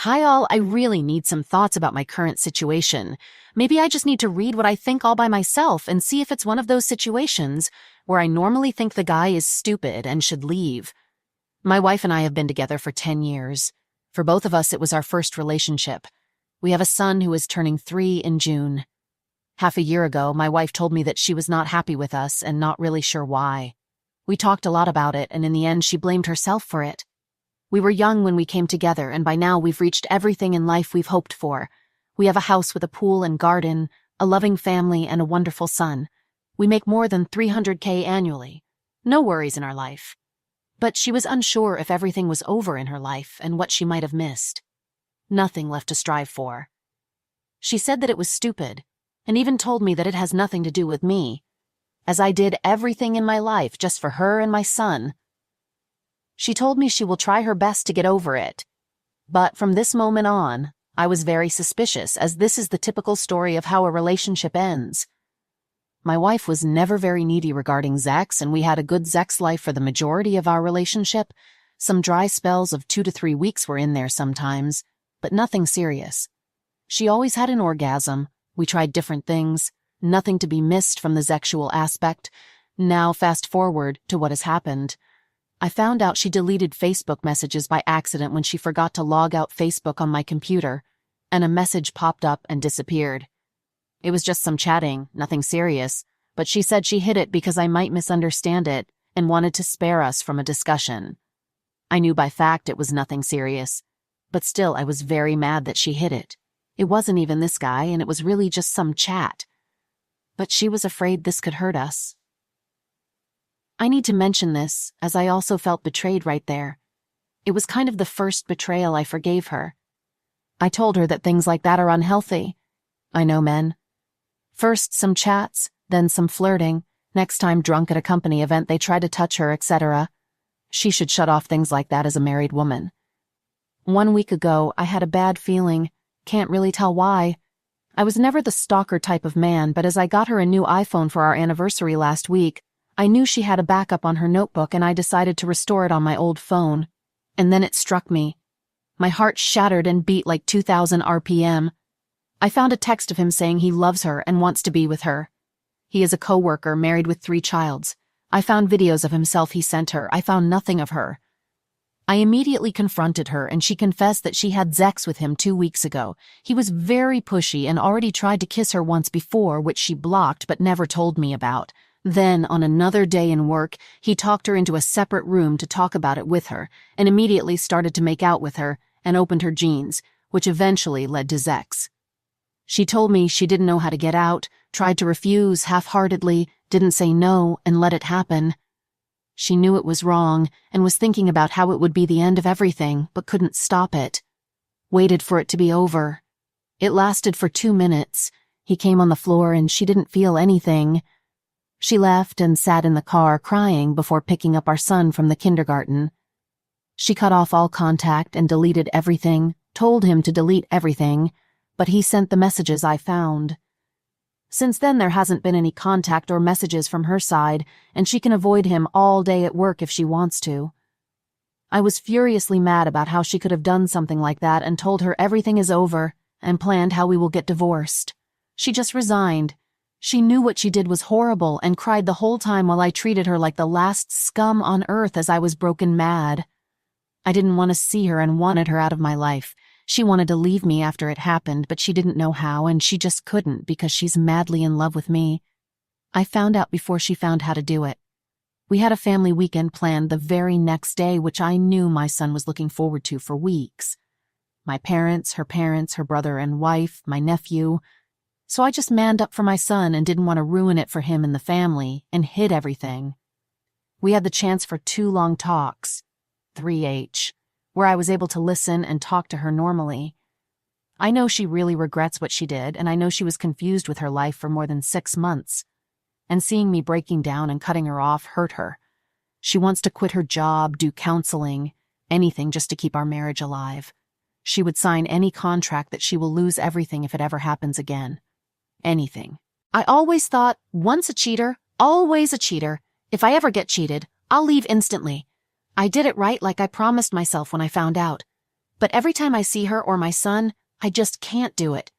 Hi all, I really need some thoughts about my current situation. Maybe I just need to read what I think all by myself and see if it's one of those situations where I normally think the guy is stupid and should leave. My wife and I have been together for 10 years. For both of us, it was our first relationship. We have a son who is turning 3 in June. Half a year ago, my wife told me that she was not happy with us and not really sure why. We talked a lot about it, and in the end, she blamed herself for it. We were young when we came together, and by now we've reached everything in life we've hoped for. We have a house with a pool and garden, a loving family, and a wonderful son. We make more than $300K annually. No worries in our life. But she was unsure if everything was over in her life and what she might have missed. Nothing left to strive for. She said that it was stupid, and even told me that it has nothing to do with me, as I did everything in my life just for her and my son. She told me she will try her best to get over it. But from this moment on, I was very suspicious, as this is the typical story of how a relationship ends. My wife was never very needy regarding sex, and we had a good sex life for the majority of our relationship. Some dry spells of 2 to 3 weeks were in there sometimes, but nothing serious. She always had an orgasm. We tried different things, nothing to be missed from the sexual aspect. Now fast forward to what has happened. I found out she deleted Facebook messages by accident when she forgot to log out Facebook on my computer, and a message popped up and disappeared. It was just some chatting, nothing serious, but she said she hid it because I might misunderstand it and wanted to spare us from a discussion. I knew by fact it was nothing serious, but still I was very mad that she hid it. It wasn't even this guy, and it was really just some chat. But she was afraid this could hurt us. I need to mention this, as I also felt betrayed right there. It was kind of the first betrayal I forgave her. I told her that things like that are unhealthy. I know men. First some chats, then some flirting, next time drunk at a company event they try to touch her, etc. She should shut off things like that as a married woman. 1 week ago, I had a bad feeling. Can't really tell why. I was never the stalker type of man, but as I got her a new iPhone for our anniversary last week, I knew she had a backup on her notebook, and I decided to restore it on my old phone. And then it struck me. My heart shattered and beat like 2,000 RPM. I found a text of him saying he loves her and wants to be with her. He is a co-worker married with 3 childs. I found videos of himself he sent her. I found nothing of her. I immediately confronted her, and she confessed that she had sex with him 2 weeks ago. He was very pushy and already tried to kiss her once before, which she blocked but never told me about. Then, on another day in work, he talked her into a separate room to talk about it with her, and immediately started to make out with her and opened her jeans, which eventually led to sex. She told me she didn't know how to get out, tried to refuse half-heartedly, didn't say no, and let it happen. She knew it was wrong and was thinking about how it would be the end of everything, but couldn't stop it. Waited for it to be over. It lasted for 2 minutes. He came on the floor and she didn't feel anything. She left and sat in the car crying before picking up our son from the kindergarten. She cut off all contact and deleted everything, told him to delete everything, but he sent the messages I found. Since then, there hasn't been any contact or messages from her side, and she can avoid him all day at work if she wants to. I was furiously mad about how she could have done something like that, and told her everything is over and planned how we will get divorced. She just resigned. She knew what she did was horrible and cried the whole time while I treated her like the last scum on earth as I was broken mad. I didn't want to see her and wanted her out of my life. She wanted to leave me after it happened, but she didn't know how, and she just couldn't because she's madly in love with me. I found out before she found how to do it. We had a family weekend planned the very next day, which I knew my son was looking forward to for weeks. My parents, her brother and wife, my nephew. So I just manned up for my son and didn't want to ruin it for him and the family, and hid everything. We had the chance for 2 long talks, 3H, where I was able to listen and talk to her normally. I know she really regrets what she did, and I know she was confused with her life for more than 6 months. And seeing me breaking down and cutting her off hurt her. She wants to quit her job, do counseling, anything just to keep our marriage alive. She would sign any contract that she will lose everything if it ever happens again. Anything. I always thought, once a cheater, always a cheater. If I ever get cheated, I'll leave instantly. I did it right like I promised myself when I found out. But every time I see her or my son, I just can't do it.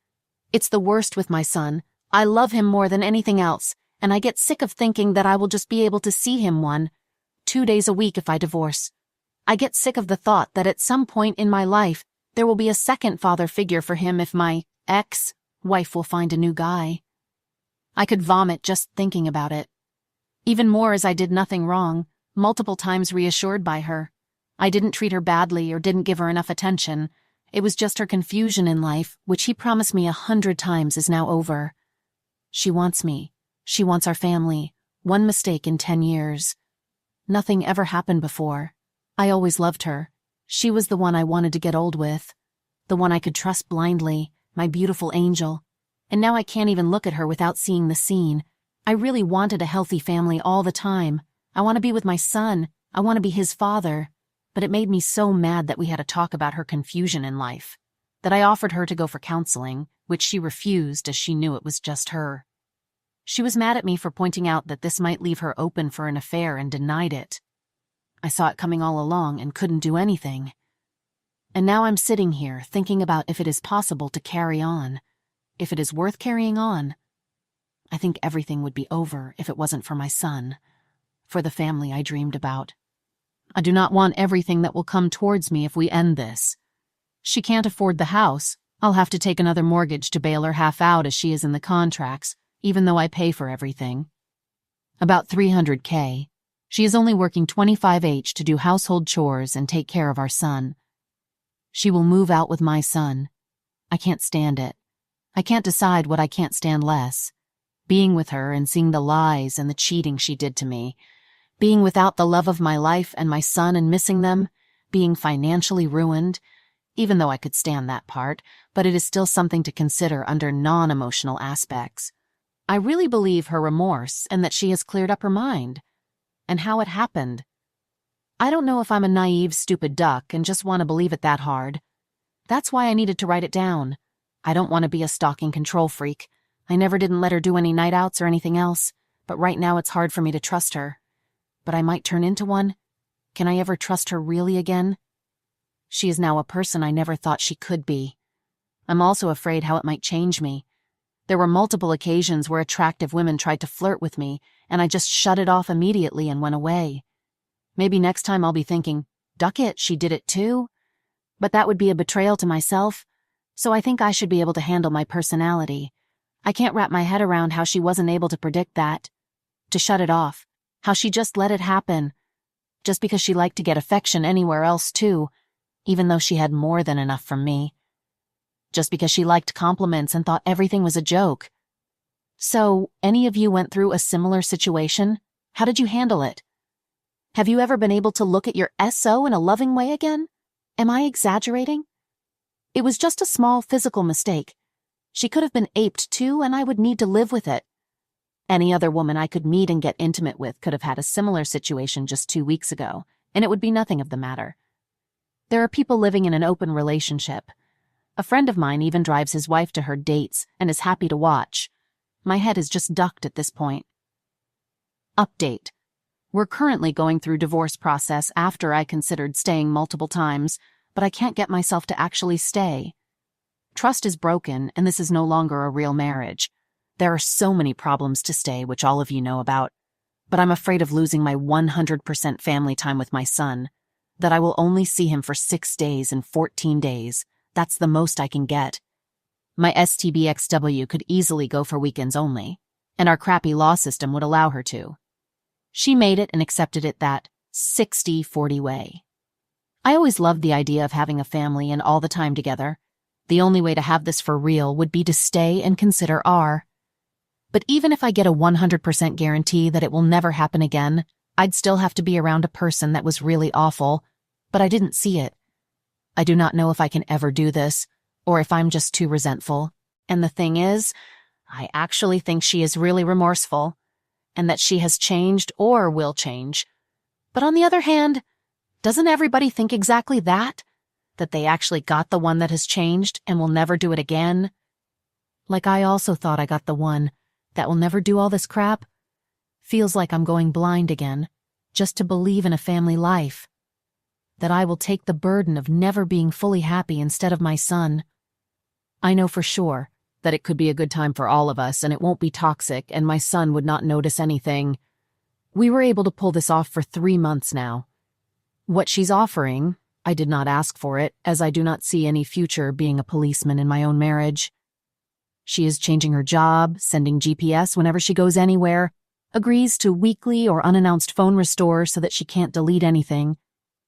It's the worst with my son. I love him more than anything else, and I get sick of thinking that I will just be able to see him 1-2 days a week if I divorce. I get sick of the thought that at some point in my life, there will be a second father figure for him if my ex-wife will find a new guy. I could vomit just thinking about it. Even more as I did nothing wrong, multiple times reassured by her. I didn't treat her badly or didn't give her enough attention. It was just her confusion in life, which he promised me 100 times is now over. She wants me. She wants our family. One mistake in 10 years. Nothing ever happened before. I always loved her. She was the one I wanted to get old with. The one I could trust blindly, my beautiful angel. And now I can't even look at her without seeing the scene. I really wanted a healthy family all the time. I want to be with my son. I want to be his father. But it made me so mad that we had a talk about her confusion in life, that I offered her to go for counseling, which she refused as she knew it was just her. She was mad at me for pointing out that this might leave her open for an affair and denied it. I saw it coming all along and couldn't do anything. And now I'm sitting here thinking about if it is possible to carry on, if it is worth carrying on. I think everything would be over if it wasn't for my son, for the family I dreamed about. I do not want everything that will come towards me if we end this. She can't afford the house. I'll have to take another mortgage to bail her half out as she is in the contracts, even though I pay for everything. About $300K. She is only working 25H to do household chores and take care of our son. She will move out with my son. I can't stand it. I can't decide what I can't stand less. Being with her and seeing the lies and the cheating she did to me. Being without the love of my life and my son and missing them. Being financially ruined. Even though I could stand that part, but it is still something to consider under non-emotional aspects. I really believe her remorse and that she has cleared up her mind. And how it happened. I don't know if I'm a naive, stupid duck and just want to believe it that hard. That's why I needed to write it down. I don't want to be a stalking control freak. I never didn't let her do any night outs or anything else, but right now it's hard for me to trust her. But I might turn into one. Can I ever trust her really again? She is now a person I never thought she could be. I'm also afraid how it might change me. There were multiple occasions where attractive women tried to flirt with me, and I just shut it off immediately and went away. Maybe next time I'll be thinking, duck it, she did it too? But that would be a betrayal to myself, so I think I should be able to handle my personality. I can't wrap my head around how she wasn't able to predict that. To shut it off. How she just let it happen. Just because she liked to get affection anywhere else too, even though she had more than enough from me. Just because she liked compliments and thought everything was a joke. So, any of you went through a similar situation? How did you handle it? Have you ever been able to look at your SO in a loving way again? Am I exaggerating? It was just a small physical mistake. She could have been aped too, and I would need to live with it. Any other woman I could meet and get intimate with could have had a similar situation just 2 weeks ago, and it would be nothing of the matter. There are people living in an open relationship. A friend of mine even drives his wife to her dates and is happy to watch. My head is just ducked at this point. Update. We're currently going through divorce process after I considered staying multiple times, but I can't get myself to actually stay. Trust is broken, and this is no longer a real marriage. There are so many problems to stay, which all of you know about. But I'm afraid of losing my 100% family time with my son, that I will only see him for 6 days and 14 days. That's the most I can get. My STBXW could easily go for weekends only, and our crappy law system would allow her to. She made it and accepted it that 60-40 way. I always loved the idea of having a family and all the time together. The only way to have this for real would be to stay and consider R. But even if I get a 100% guarantee that it will never happen again, I'd still have to be around a person that was really awful, but I didn't see it. I do not know if I can ever do this, or if I'm just too resentful. And the thing is, I actually think she is really remorseful, and that she has changed or will change. But on the other hand, doesn't everybody think exactly that? That they actually got the one that has changed and will never do it again? Like I also thought I got the one that will never do all this crap. Feels like I'm going blind again, just to believe in a family life. that I will take the burden of never being fully happy instead of my son. I know for sure that it could be a good time for all of us and it won't be toxic and my son would not notice anything. We were able to pull this off for 3 months now. What she's offering, I did not ask for it, as I do not see any future being a policeman in my own marriage. She is changing her job, sending GPS whenever she goes anywhere, agrees to weekly or unannounced phone restore so that she can't delete anything.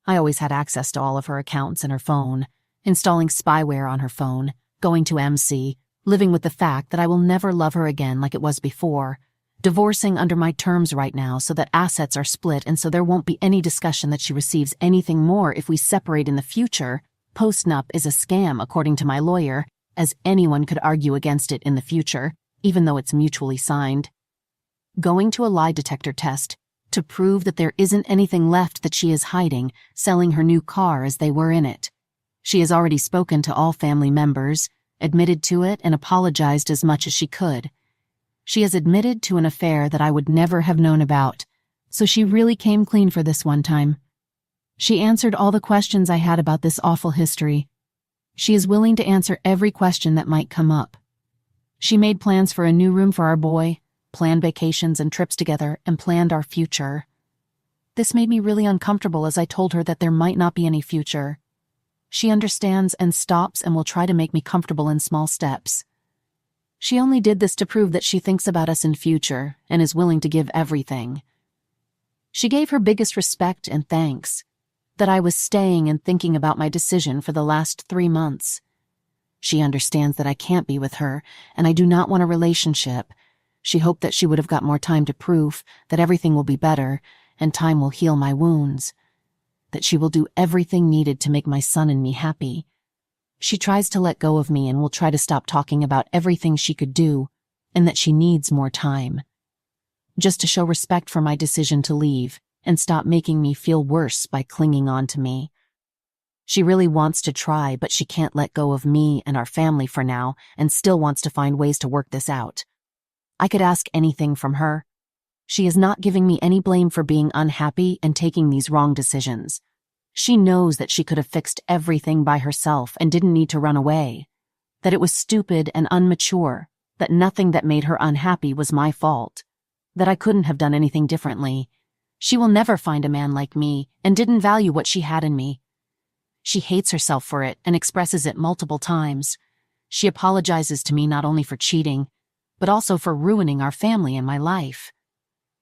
I always had access to all of her accounts and her phone, installing spyware on her phone, going to MC, living with the fact that I will never love her again like it was before, divorcing under my terms right now so that assets are split and so there won't be any discussion that she receives anything more if we separate in the future. Postnup is a scam according to my lawyer, as anyone could argue against it in the future, even though it's mutually signed. Going to a lie detector test to prove that there isn't anything left that she is hiding, selling her new car as they were in it. She has already spoken to all family members, admitted to it, and apologized as much as she could. She has admitted to an affair that I would never have known about, so she really came clean for this one time. She answered all the questions I had about this awful history. She is willing to answer every question that might come up. She made plans for a new room for our boy, planned vacations and trips together, and planned our future. This made me really uncomfortable as I told her that there might not be any future. She understands and stops and will try to make me comfortable in small steps. She only did this to prove that she thinks about us in future and is willing to give everything. She gave her biggest respect and thanks, that I was staying and thinking about my decision for the last 3 months. She understands that I can't be with her, and I do not want a relationship. She hoped that she would have got more time to prove that everything will be better and time will heal my wounds, that she will do everything needed to make my son and me happy. She tries to let go of me and will try to stop talking about everything she could do and that she needs more time. Just to show respect for my decision to leave and stop making me feel worse by clinging on to me. She really wants to try, but she can't let go of me and our family for now and still wants to find ways to work this out. I could ask anything from her. She is not giving me any blame for being unhappy and taking these wrong decisions. She knows that she could have fixed everything by herself and didn't need to run away, that it was stupid and immature, that nothing that made her unhappy was my fault, that I couldn't have done anything differently. She will never find a man like me and didn't value what she had in me. She hates herself for it and expresses it multiple times. She apologizes to me not only for cheating, but also for ruining our family and my life.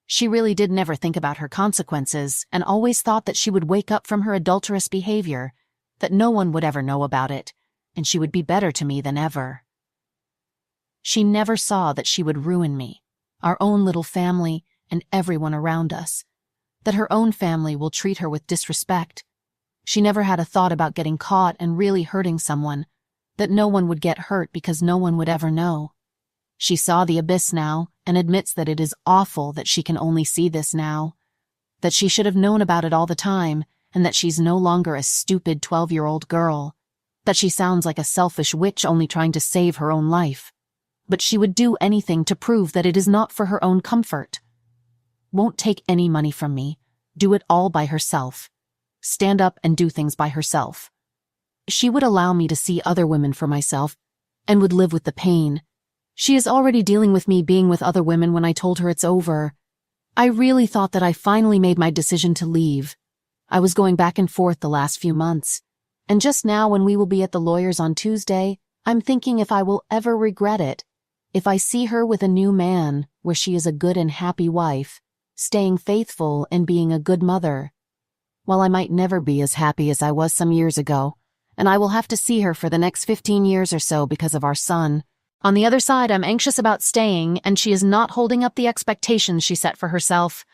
She really did never think about her consequences and always thought that she would wake up from her adulterous behavior, that no one would ever know about it, and she would be better to me than ever. She never saw that she would ruin me, our own little family, and everyone around us, that her own family will treat her with disrespect. She never had a thought about getting caught and really hurting someone, that no one would get hurt because no one would ever know. She saw the abyss now and admits that it is awful that she can only see this now, that she should have known about it all the time and that she's no longer a stupid 12-year-old girl, that she sounds like a selfish witch only trying to save her own life. But she would do anything to prove that it is not for her own comfort. Won't take any money from me, do it all by herself, stand up and do things by herself. She would allow me to see other women for myself and would live with the pain. She is already dealing with me being with other women when I told her it's over. I really thought that I finally made my decision to leave. I was going back and forth the last few months, and just now when we will be at the lawyer's on Tuesday, I'm thinking if I will ever regret it, if I see her with a new man where she is a good and happy wife, staying faithful and being a good mother. While I might never be as happy as I was some years ago, and I will have to see her for the next 15 years or so because of our son. On the other side, I'm anxious about staying, and she is not holding up the expectations she set for herself.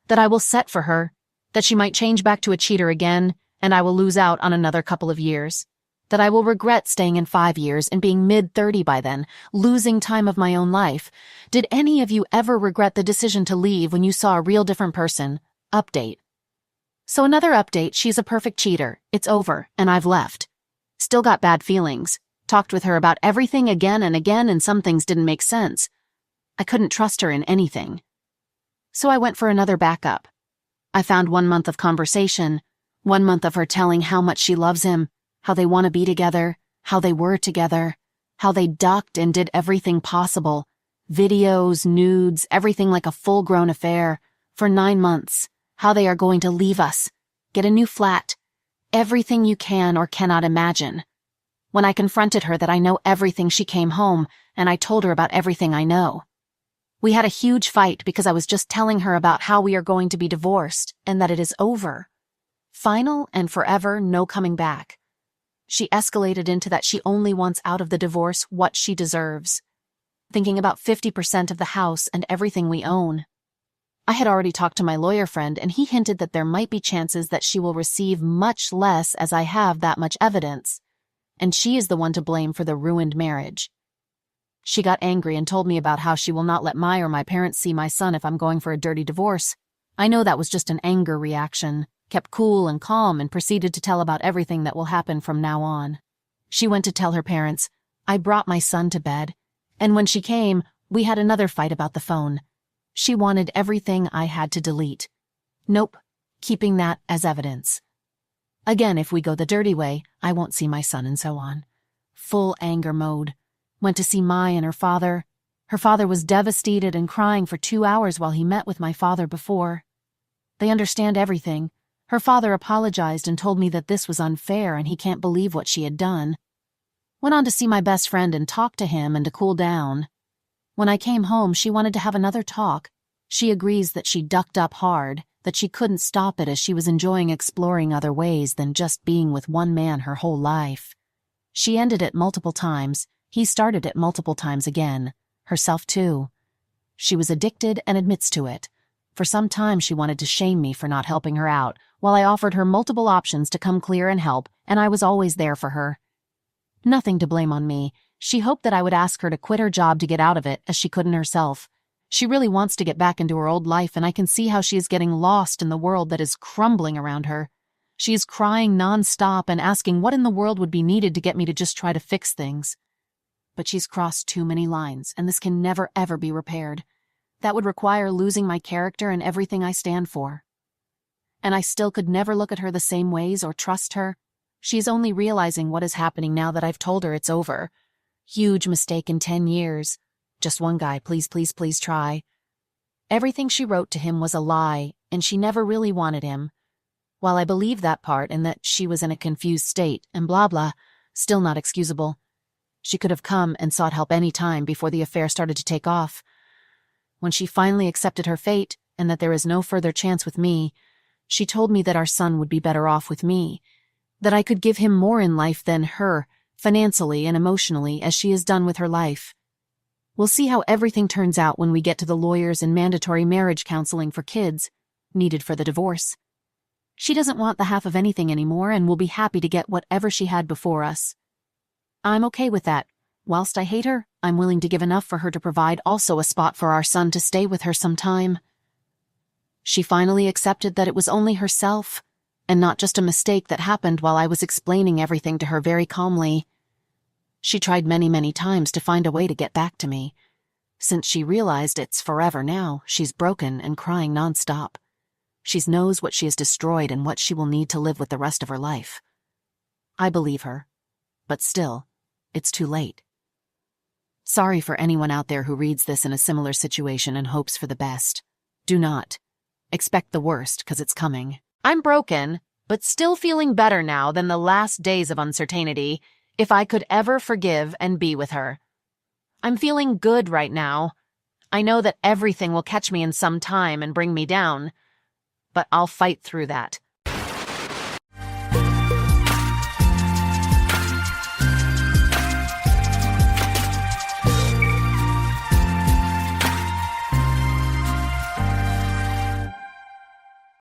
That I will set for her, that she might change back to a cheater again, and I will lose out on another couple of years. That I will regret staying in 5 years and being mid-30 by then, losing time of my own life. Did any of you ever regret the decision to leave when you saw a real different person? Update. So another update, she's a perfect cheater. It's over, and I've left. Still got bad feelings. Talked with her about everything again and some things didn't make sense. I couldn't trust her in anything. So I went for another backup. I found 1 month of conversation, 1 month of her telling how much she loves him, how they want to be together, how they were together, how they ducked and did everything possible. Videos, nudes, everything like a full-grown affair. For 9 months. How they are going to leave us. Get a new flat. Everything you can or cannot imagine. When I confronted her that I know everything, she came home, and I told her about everything I know. We had a huge fight because I was just telling her about how we are going to be divorced and that it is over. Final and forever, no coming back. She escalated into that she only wants out of the divorce what she deserves. Thinking about 50% of the house and everything we own. I had already talked to my lawyer friend, and he hinted that there might be chances that she will receive much less as I have that much evidence, and she is the one to blame for the ruined marriage. She got angry and told me about how she will not let my or my parents see my son if I'm going for a dirty divorce. I know that was just an anger reaction, kept cool and calm, and proceeded to tell about everything that will happen from now on. She went to tell her parents, I brought my son to bed, and when she came, we had another fight about the phone. She wanted everything I had to delete. Nope, keeping that as evidence. Again, if we go the dirty way, I won't see my son and so on. Full anger mode. Went to see Mai and her father. Her father was devastated and crying for 2 hours while he met with my father before. They understand everything. Her father apologized and told me that this was unfair and he can't believe what she had done. Went on to see my best friend and talk to him and to cool down. When I came home, she wanted to have another talk. She agrees that she ducked up hard, that she couldn't stop it as she was enjoying exploring other ways than just being with one man her whole life. She ended it multiple times. He started it multiple times again. Herself too. She was addicted and admits to it. For some time she wanted to shame me for not helping her out, while I offered her multiple options to come clear and help, and I was always there for her. Nothing to blame on me. She hoped that I would ask her to quit her job to get out of it, as she couldn't herself. She really wants to get back into her old life, and I can see how she is getting lost in the world that is crumbling around her. She is crying non-stop and asking what in the world would be needed to get me to just try to fix things. But she's crossed too many lines, and this can never ever be repaired. That would require losing my character and everything I stand for. And I still could never look at her the same ways or trust her. She's only realizing what is happening now that I've told her it's over. Huge mistake in 10 years. Just one guy, please, please, please try. Everything she wrote to him was a lie, and she never really wanted him. While I believe that part and that she was in a confused state and blah blah, still not excusable. She could have come and sought help any time before the affair started to take off. When she finally accepted her fate and that there is no further chance with me, she told me that our son would be better off with me, that I could give him more in life than her, financially and emotionally, as she has done with her life. We'll see how everything turns out when we get to the lawyers and mandatory marriage counseling for kids, needed for the divorce. She doesn't want the half of anything anymore and will be happy to get whatever she had before us. I'm okay with that. Whilst I hate her, I'm willing to give enough for her to provide also a spot for our son to stay with her some time. She finally accepted that it was only herself, and not just a mistake that happened while I was explaining everything to her very calmly. She tried many, many times to find a way to get back to me. Since she realized it's forever now, she's broken and crying nonstop. She knows what she has destroyed and what she will need to live with the rest of her life. I believe her, but still, it's too late. Sorry for anyone out there who reads this in a similar situation and hopes for the best. Do not. Expect the worst, 'cause it's coming. I'm broken, but still feeling better now than the last days of uncertainty, if I could ever forgive and be with her. I'm feeling good right now. I know that everything will catch me in some time and bring me down, but I'll fight through that.